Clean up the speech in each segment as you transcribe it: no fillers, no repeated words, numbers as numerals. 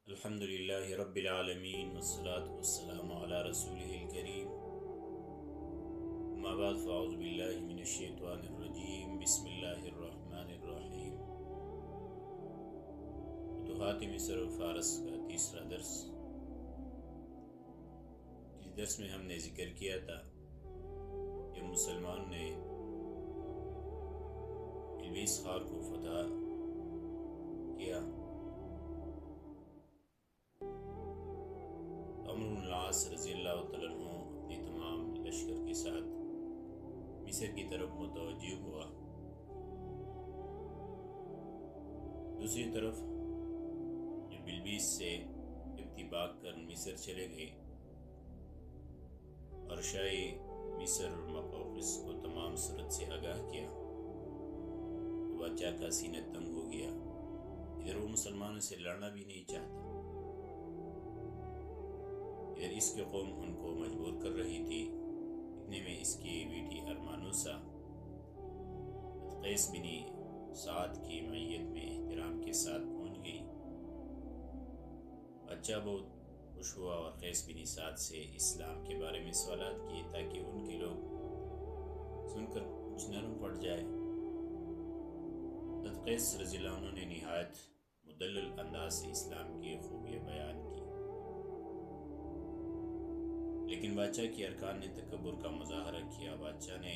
الحمد للہ رب العالمین والصلاة والسلام علی رسولہ الکریم اما بعد فاعوذ باللہ من الشیطان الرجیم بسم اللہ الرحمن الرحیم فتوحات مصر و فارس کا تیسرا درس۔ اس درس میں ہم نے ذکر کیا تھا کہ مسلمان نے بلبیس خار کو فتح کیا۔ عمرو بن العاص رضی اللہ تعالیٰ عنہ اپنی تمام لشکر کے ساتھ مصر کی طرف متوجہ ہوا۔ دوسری طرف جو بلبیس سے اتفاق کر مصر چلے گئے اور شاہی مصر مقوقس کو تمام صورت سے آگاہ کیا تو بادشاہ کا سینہ تنگ ہو گیا۔ ادھر وہ مسلمانوں سے لڑنا بھی نہیں چاہتا، ادھر اس کی قوم ان کو مجبور کر رہی تھی۔ اتنے میں اس کی بیٹی ارمانوسا قیس بن سعد کی معیت میں احترام کے ساتھ پہنچ گئی۔ بادشاہ بہت خوش ہوا اور قیس بن سعد سے اسلام کے بارے میں سوالات کیے تاکہ ان کے لوگ سن کر کچھ نرم پڑ جائے۔ حضرت قیس رضی اللہ عنہ نے نہایت مدلل انداز سے اسلام کی خوبیاں بیان کی، لیکن بادشاہ کی ارکان نے تکبر کا مظاہرہ کیا۔ بادشاہ نے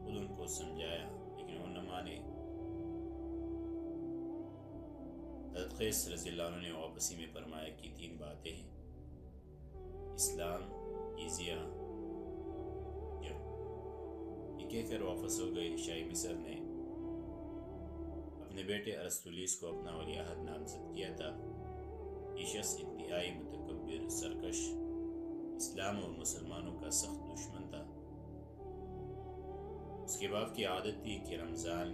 خود ان کو سمجھایا لیکن وہ نہ مانے۔ حضرت قیس رضی اللہ عنہ نے واپسی میں فرمایا کہ تین باتیں ہیں: اسلام، جزیہ، یہ کہہ کر واپس ہو گئے۔ شاہی مصر نے اپنے بیٹے ارسطولیس کو اپنا ولی عہد نامزد کیا تھا۔ یہ شخص انتہائی متکبر، سرکش، اسلام اور مسلمانوں کا سخت دشمن تھا۔ اس کے باپ کی عادت تھی کہ رمضان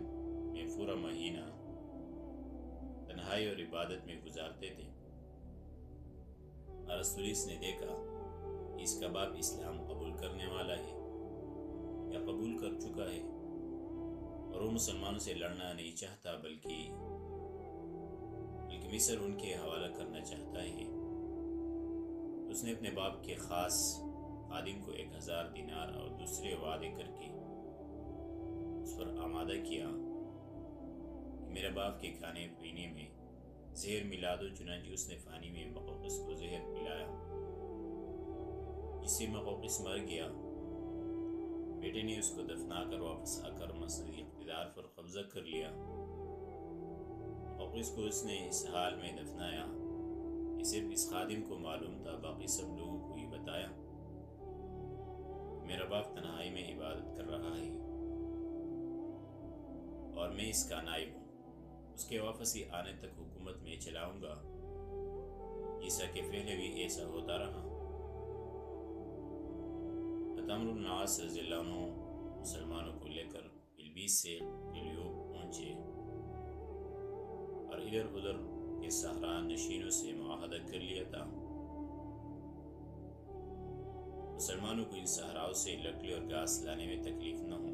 میں پورا مہینہ تنہائی اور عبادت میں گزارتے تھے۔ ارسطولیس نے دیکھا کہ اس کا باپ اسلام قبول کرنے والا ہے یا قبول کر چکا ہے اور وہ مسلمانوں سے لڑنا نہیں چاہتا بلکہ مصر ان کے حوالہ کرنا چاہتا ہے۔ اس نے اپنے باپ کے خاص خادم کو 1000 دینار اور دوسرے وعدے کر کے اس پر آمادہ کیا کہ میرے باپ کے کھانے پینے میں زہر ملا دو۔ چنانچہ اس نے فانی میں مقوقس کو زہر پلایا، جس سے مقوقس مر گیا۔ بیٹے نے اس کو دفنا کر واپس آ کر مسند اقتدار پر قبضہ کر لیا۔ مقوقس کو اس نے اس حال میں دفنایا کہ صرف اس خادم کو معلوم تھا، باقی سب لوگوں کو یہ بتایا میرا باپ تنہائی میں عبادت کر رہا ہے اور میں اس کا نائب ہوں۔ اس کے واپسی آنے تک حکومت میں چلاؤں گا، جیسا کہ پہلے بھی ایسا ہوتا رہا۔ عمرو بن العاص رضی اللہ عنہ مسلمانوں کو لے کر بلبیس سے قلیوب پہنچے اور ادھر ادھر کے صحرا نشینوں سے معاہدہ کر لیا تھا۔ مسلمانوں کو ان صحراؤں سے لکڑی اور گھاس لانے میں تکلیف نہ ہو۔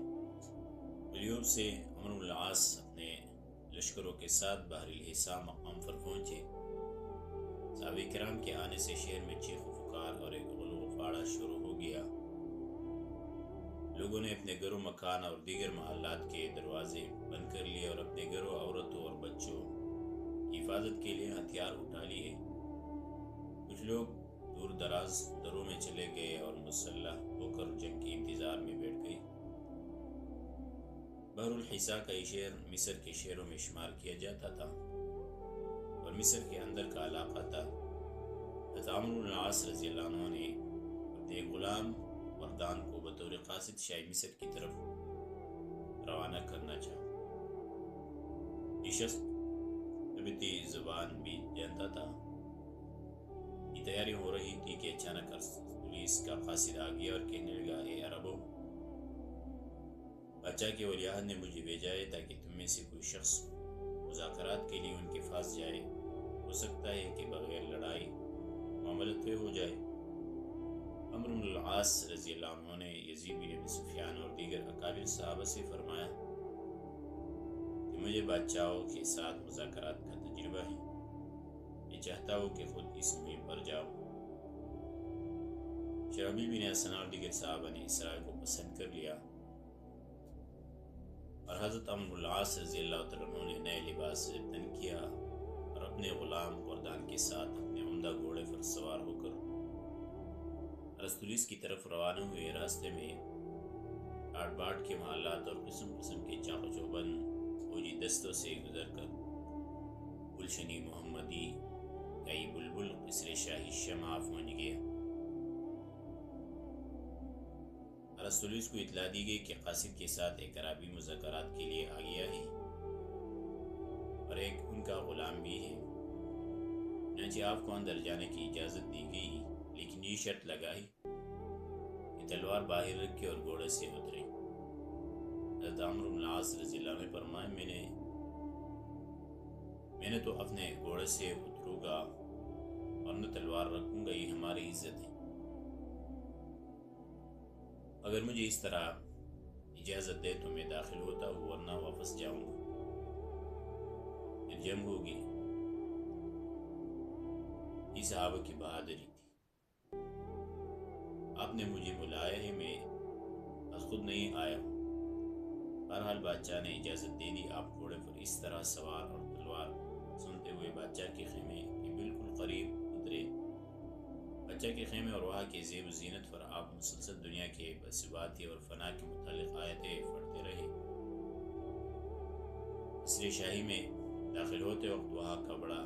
قلیوب سے عمرو بن العاص اپنے لشکروں کے ساتھ بحر الحسا مقام پر پہنچے۔ صحابہ کرام کے آنے سے شہر میں چیخ و پکار اور ایک غلو و غاڑہ شروع ہو گیا۔ لوگوں نے اپنے گھروں، مکان اور دیگر محلات کے دروازے بند کر لیے اور اپنے گھروں، عورتوں اور بچوں کی حفاظت کے لیے ہتھیار اٹھا لیے۔ کچھ لوگ دور دراز دروں میں چلے گئے اور مسلح ہو کر جنگ کے انتظار میں بیٹھ گئے۔ بحر الحسا کا یہ شہر مصر کے شہروں میں شمار کیا جاتا تھا اور مصر کے اندر کا علاقہ تھا۔ حضرت عمرو بن العاص رضی اللہ عنہ نے اپنے غلام وردان کو بطور قاصد شاہی مصر کی طرف روانہ کرنا چاہا۔ یہ شخص تبتی زبان بھی جانتا تھا۔ یہ تیاری ہو رہی تھی کہ اچانک ارسطولیس کا قاصد آ گیا اور کہنے لگا، اے عربوں، بادشاہ کے ولی عہد نے مجھے بھیجا ہے تاکہ تم میں سے کوئی شخص مذاکرات کے لیے ان کے پاس جائے۔ ہو سکتا ہے کہ بغیر لڑائی معاملہ طے ہو جائے۔ عمرو بن العاص رضی اللہ عنہ نے یزید بن ابی سفیان اور دیگر اکابر صحابہ سے فرمایا کہ مجھے بادشاہوں کے ساتھ مذاکرات کا تجربہ ہے۔ یہ چاہتا ہو کہ خود اس مہم پر جاؤ۔ شرحبیل بن حسنہ اور دیگر صحابہ نے اس رائے کو پسند کر لیا اور حضرت عمرو بن العاص رضی اللہ تعالیٰ عنہ نے نئے لباس سے تن کیا اور اپنے غلام وردان کے ساتھ اپنے عمدہ گھوڑے پر سوار ہو کر ارسطلس کی طرف روانہ ہوئے۔ راستے میں آٹ باٹ کے محلات اور قسم قسم کے چاق و چوبند فوجی دستوں سے گزر کر گلشنی محمدی کئی بلبل قصر شاہی شماف پہنچ گیا۔ ارسطلس کو اطلاع دی گئی کہ قاصد کے ساتھ ایک عربی مذاکرات کے لیے آ گیا ہے اور ایک ان کا غلام بھی ہے، چنانچہ آپ کو اندر جانے کی اجازت دی گئی، لیکن یہ شرط لگائی کہ تلوار باہر رکھے اور گھوڑے سے اترے۔ حضرت عمرو بن العاص رضی اللہ عنہ فرمائے میں نے تو اپنے گھوڑے سے اتروں گا اور نہ تلوار رکھوں گا، یہ ہماری عزت ہے۔ اگر مجھے اس طرح اجازت دے تو میں داخل ہوتا ہوں، ورنہ واپس جاؤں گا، پھر جنگ ہوگی۔ یہ صحابہ کی بہادری تھی۔ آپ نے مجھے بلایا ہے، میں خود نہیں آیا ہوں۔ بہرحال بادشاہ نے اجازت دے دی۔ آپ گھوڑے پر اس طرح سوار اور تلوار سنتے ہوئے بادشاہ کے خیمے کے بالکل قریب اترے۔ بادشاہ کے خیمے اور وہاں کے زیب و زینت پر آپ مسلسل دنیا کے بثباتی اور فنا کے متعلق آیتیں پڑھتے رہے۔ قصر شاہی میں داخل ہوتے وقت وہاں کا بڑا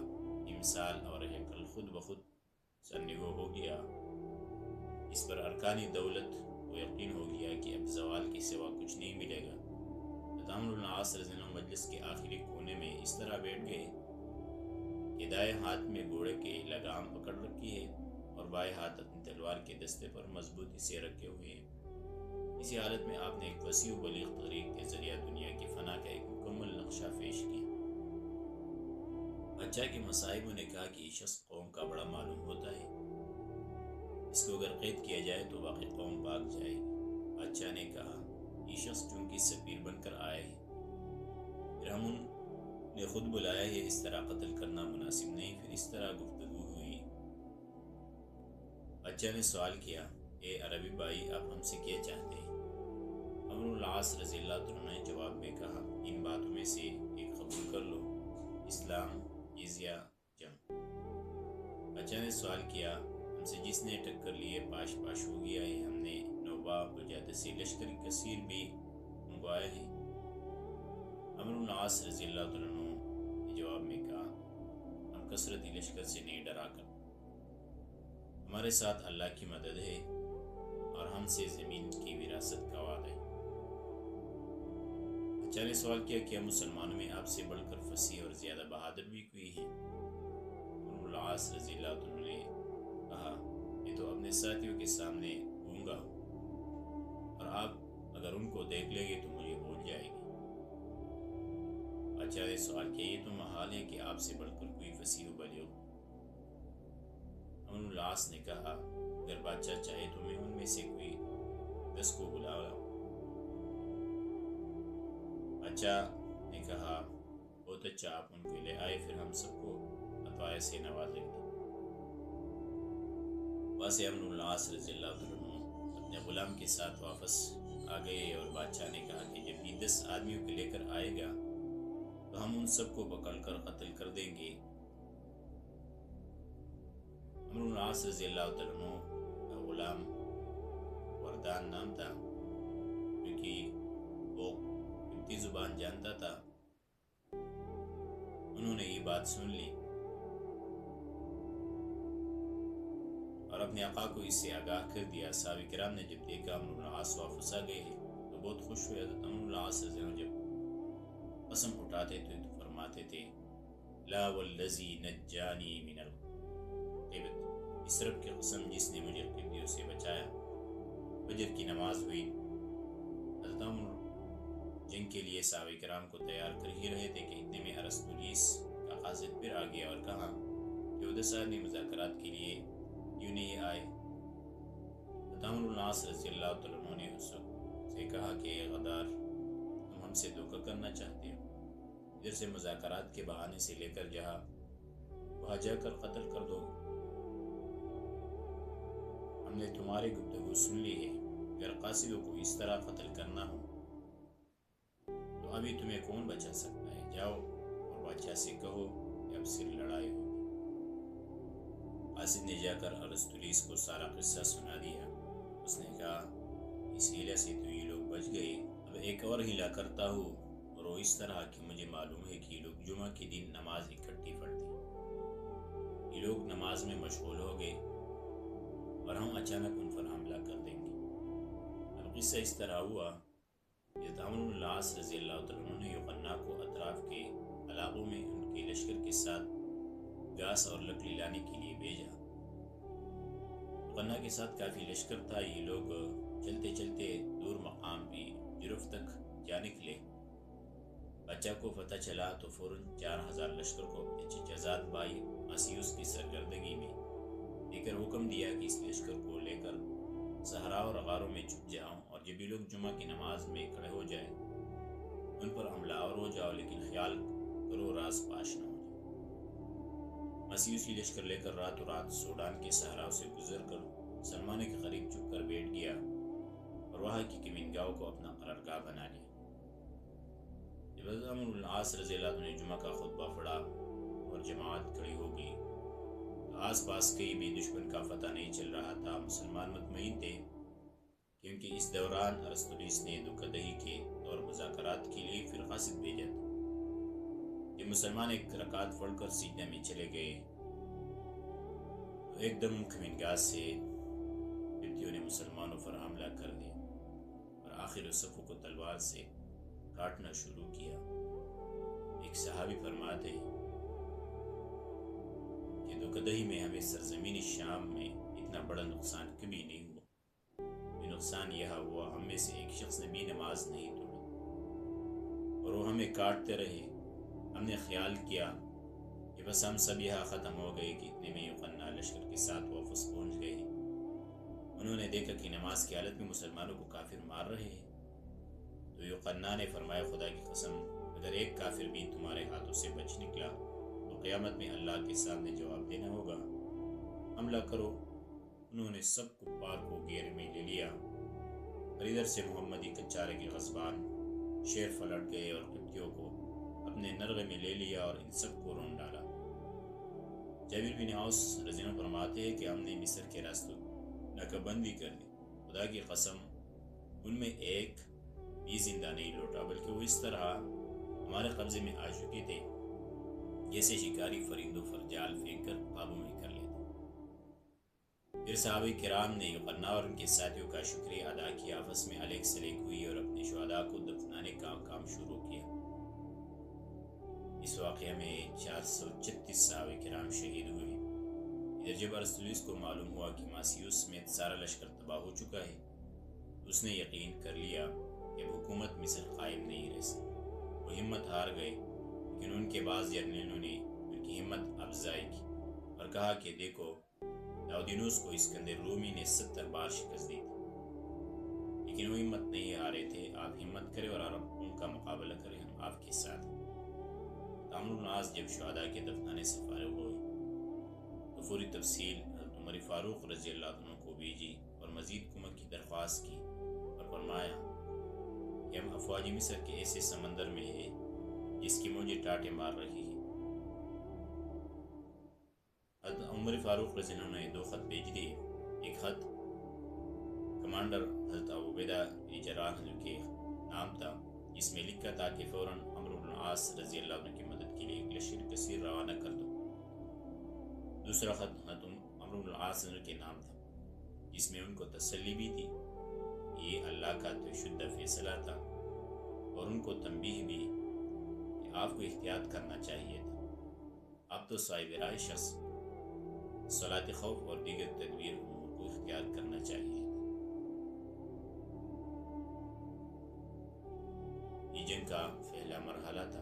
تمثال اور ہیکل خود بخود سرنگو ہو گیا۔ اس پر ارکانی دولت کو یقین ہو گیا کہ اب زوال کے سوا کچھ نہیں ملے گا۔ عمرو بن العاص رضی اللہ عنہ مجلس کے آخری کونے میں اس طرح بیٹھ گئے کہ دائیں ہاتھ میں گھوڑے کے لگام پکڑ رکھی ہے اور بائیں ہاتھ اپنی تلوار کے دستے پر مضبوطی سے رکھے ہوئے ہیں۔ اسی حالت میں آپ نے ایک وسیع و بلیغ تحریک کے ذریعہ دنیا کے فنا کا ایک مکمل نقشہ پیش کیا۔ بادشاہ کے مصاحبوں نے کہا کہ یہ شخص قوم کا بڑا معلوم ہوتا ہے، اس کو اگر قید کیا جائے تو باقی قوم بھاگ جائے گی۔ بادشاہ نے کہا یہ شخص چونکہ سفیر بن کر آیا ہے، پھر ہم نے خود بلایا ہے، اس طرح قتل کرنا مناسب نہیں۔ پھر اس طرح گفتگو ہوئی۔ بادشاہ نے سوال کیا، اے عربی بھائی، آپ ہم سے کیا چاہتے ہیں؟ عمرو بن العاص رضی اللہ عنہ نے جواب میں کہا، ان باتوں میں سے ایک قبول کر لو، اسلام، جزیہ، جنگ۔ بادشاہ نے سوال کیا، ہم سے جس نے ٹکر لیے پاش پاش ہو گیا ہے، ہم نے نوباب وجادت سے لشکر کثیر بھی منگوایا ہے۔ عمرو بن العاص رضی اللہ عنہ نے جواب میں کہا، ہم کثرتی لشکر سے نہیں ڈرا کر، ہمارے ساتھ اللہ کی مدد ہے اور ہم سے زمین کی وراثت کا وعدہ ہے۔ بادشاہ نے سوال کیا، کیا مسلمانوں میں آپ سے بڑھ کر فصیح اور زیادہ بہادر بھی کوئی ہے؟ عمرو بن العاص رضی اللہ عنہ نے کہا، میں تو اپنے ساتھیوں کے سامنے گونگا ہوں اور آپ اگر ان کو دیکھ لیں گے تو مجھے بھول جائے گی۔ بادشاہ نے سوال کیا، یہ تو محال ہے کہ آپ سے بڑھ کر کوئی فصیح و بلیغ ہو۔ عمرو بن العاص نے کہا، اگر بادشاہ چاہے تو میں ان میں سے کوئی 10 کو بلا لاؤں۔ بادشاہ نے کہا، بہت اچھا، آپ ان کو لے آئے، پھر ہم سب کو عطایا سے نوازیں گے۔ وہاں سے عمرو بن العاص رضی اللہ عنہ اپنے غلام کے ساتھ واپس آ گئے اور بادشاہ نے کہا کہ جب یہ 10 آدمیوں کو لے کر آئے گا تو ہم ان سب کو پکڑ کر قتل کر دیں گے۔ عمرو بن العاص رضی اللہ عنہ کا غلام وردان نام تھا، کیونکہ وہ قبطی زبان جانتا تھا۔ انہوں نے یہ بات سن لی اور اپنے آقا کو اس سے آگاہ کر دیا۔ صحابہ کرام نے جب دیکھا عمرو بن العاص واپس آ گئے تو بہت خوش ہوئے۔ حضرت عمرو بن العاص رضی اللہ عنہ جب قسم اٹھاتے تھے تو فرماتے تھے، لا والذی نجانی من القبط، اس رب کی قسم جس نے مجھے قبطیوں سے بچایا۔ فجر کی نماز ہوئی۔ حضرت عمرو جنگ کے لیے صحابہ کرام کو تیار کر ہی رہے تھے کہ اتنے میں ارسطلس کا قاصد پھر آ گیا اور کہا کہ 10 آدمی مذاکرات کے لیے کیوں نہیں آئے؟ حضرت عمرو بن العاص رضی اللہ عنہ نے اس وقت سے کہا کہ اے غدار، تم ہم سے دھوکہ کرنا چاہتے ہو، ادھر سے مذاکرات کے بہانے سے لے کر جہاں وہاں جا کر قتل کر دو گے۔ ہم نے تمہاری گفتگو سن لی ہے، اگر قاصدوں کو اس طرح قتل کرنا ہو تو ابھی تمہیں کون بچا سکتا ہے؟ جاؤ اور بادشاہ سے کہو کہ اب صرف لڑائی ہوگی۔ قاصد نے جا کر ارسطولیس کو سارا قصہ سنا دیا۔ اس نے کہا اس ہیلے سے تو یہ لوگ بچ گئے، اب ایک اور ہیلا کرتا ہوں، اور وہ اس طرح کہ مجھے معلوم ہے کہ یہ لوگ جمعہ کے دن نماز اکٹھی پڑھتے ہیں۔ یہ لوگ نماز میں مشغول ہو گئے اور ہم اچانک ان پر حملہ کر دیں گے۔ اب قصہ اس طرح ہوا کہ عمرو بن العاص رضی اللہ عنہ نے یوحنا کو اطراف کے علاقوں میں ان کے لشکر کے ساتھ گھاس اور لکڑی لانے کے لیے بھیجا۔ یوحنا کے ساتھ کافی لشکر تھا۔ یہ لوگ چلتے چلتے دور مقام بھی جرف تک جا نکلے۔ بادشاہ کو پتہ چلا تو فوراً 4000 لشکر کو اپنے چچا زاد بھائی ماسیوس کی سرگردگی میں لے کر حکم دیا کہ اس لشکر کو لے کر صحرا اور غاروں میں چھپ جاؤ، اور جب یہ لوگ جمعہ کی نماز میں کھڑے ہو جائے ان پر حملہ آور ہو جاؤ، لیکن خیال کرو راز پاش نہ ہو جائے۔ ماسیوس کی لشکر لے کر راتوں رات سوڈان کے صحراؤں سے گزر کر سلمانے کے قریب چھپ کر بیٹھ گیا اور وہاں کی کمینگاہوں کو اپنا قرارگاہ بنا لیا۔ جب عمرو بن العاص رضی اللہ عنہ نے جمعہ کا خطبہ پڑھا اور جماعت کھڑی ہو گئی تو آس پاس کہیں بھی دشمن کا فتح نہیں چل رہا تھا۔ مسلمان مطمئن تھے کیونکہ اس دوران ارسطولیس نے دھوکہ دہی کے اور مذاکرات کے لیے پھر قاصد بھیجا تھا۔ جب مسلمان ایک رکعت پڑھ کر سجدہ میں چلے گئے تو ایک دم کمینگاہ سے بھیڑیوں نے مسلمانوں پر حملہ کر دیا اور آخر صفوں کو تلوار سے کاٹنا شروع کیا۔ ایک صحابی فرماتے ہیں کہ دھوکہ دہی میں ہمیں سرزمین شام میں اتنا بڑا نقصان کبھی نہیں ہوا۔ یہ نقصان یہ ہوا ہم میں سے ایک شخص نے بھی نماز نہیں توڑی اور وہ ہمیں کاٹتے رہے۔ ہم نے خیال کیا کہ بس ہم سب یہاں ختم ہو گئے کہ اتنے میں یوحنا لشکر کے ساتھ واپس پہنچ گئے۔ انہوں نے دیکھا کہ نماز کی حالت میں مسلمانوں کو کافر مار رہے ہیں، تو یوحنا نے فرمایا خدا کی قسم اگر ایک کافر بھی تمہارے ہاتھوں سے بچ نکلا تو قیامت میں اللہ کے سامنے جواب دینا ہوگا، حملہ کرو۔ انہوں نے سب کفار کو گھیرے میں لے لیا اور ادھر سے محمدی کچارے کے غصبان شیر پلٹ گئے اور قبطیوں کو اپنے نرغے میں لے لیا اور ان سب کو رون ڈالا۔ جابر بن عوس رضی اللہ عنہ فرماتے ہیں کہ ہم نے مصر کے راستوں ناکہ بندی کر دی، خدا کی قسم ان میں ایک بھی زندہ نہیں لوٹا، بلکہ وہ اس طرح ہمارے قبضے میں آ چکے تھے جیسے شکاری فرندوں پر جال پھینک کر قابو میں کر لیتے۔ پھر صحابہ کرام نے یوحنا اور ان کے ساتھیوں کا شکریہ ادا کیا، آپس میں الیگ سلیگ ہوئی اور اپنے شہداء کو دفنانے کا کام شروع کیا۔ اس واقعہ میں 436 صحابہ کرام شہید ہوئے۔ ادھر جب ارسطولیس کو معلوم ہوا کہ ماسیوس سمیت سارا لشکر تباہ ہو چکا ہے تو اس نے یقین کر لیا کہ اب حکومت مصر قائم نہیں رہ سکتی۔ وہ ہمت ہار گئے، لیکن ان کے بعض جرنیلوں نے ان کی ہمت افزائی کی اور کہا کہ دیکھو لاؤدینوس کو اسکندر رومی نے 70 بار شکست دی تھی، لیکن وہ ہمت نہیں ہارے تھے۔ آپ ہمت کریں اور ان کا مقابلہ کریں، ہم آپ کے ساتھ ہیں۔ عمرو بن العاص جب شہداء کے دفنانے سے فارغ ہوئے تو فوری تفصیل حضرت عمر فاروق رضی اللہ عنہ کو بھیجی اور مزید کمک کی درخواست کی اور فرمایا کہ ہم افواج مصر کے ایسے سمندر میں ہیں جس کی موجیں ٹاٹے مار رہی ہے۔ حضرت عمر فاروق رضی اللہ عنہ نے 2 خط بھیج دیے۔ ایک خط کمانڈر حضرت ابو عبیدہ بن جراح کے نام تھا، جس میں لکھا تھا کہ فوراً عمرو بن العاص رضی اللہ عنہ کی مدد کے لیے ایک لشکر کثیر روانہ کر دو۔ دوسرا خط حضرت عمرو بن العاص کے نام تھا، جس میں ان کو تسلی بھی تھی، یہ اللہ کا تو شدہ فیصلہ تھا، اور ان کو تنبیہ بھی کہ آپ کو احتیاط کرنا چاہیے تھا۔ آپ تو صاحب رائے شخص صلاۃ خوف اور دیگر تدبیر امور کو اختیار کرنا چاہیے۔ یہ جنگ کا پہلا مرحلہ تھا،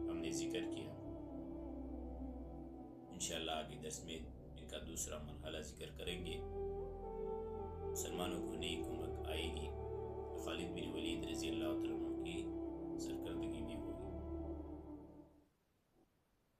ہم نے ذکر کیا۔ انشاءاللہ آگے درس میں ان کا دوسرا مرحلہ ذکر کریں گے۔ مسلمانوں کو نئی کمک آئے گی تو خالد بن ولید رضی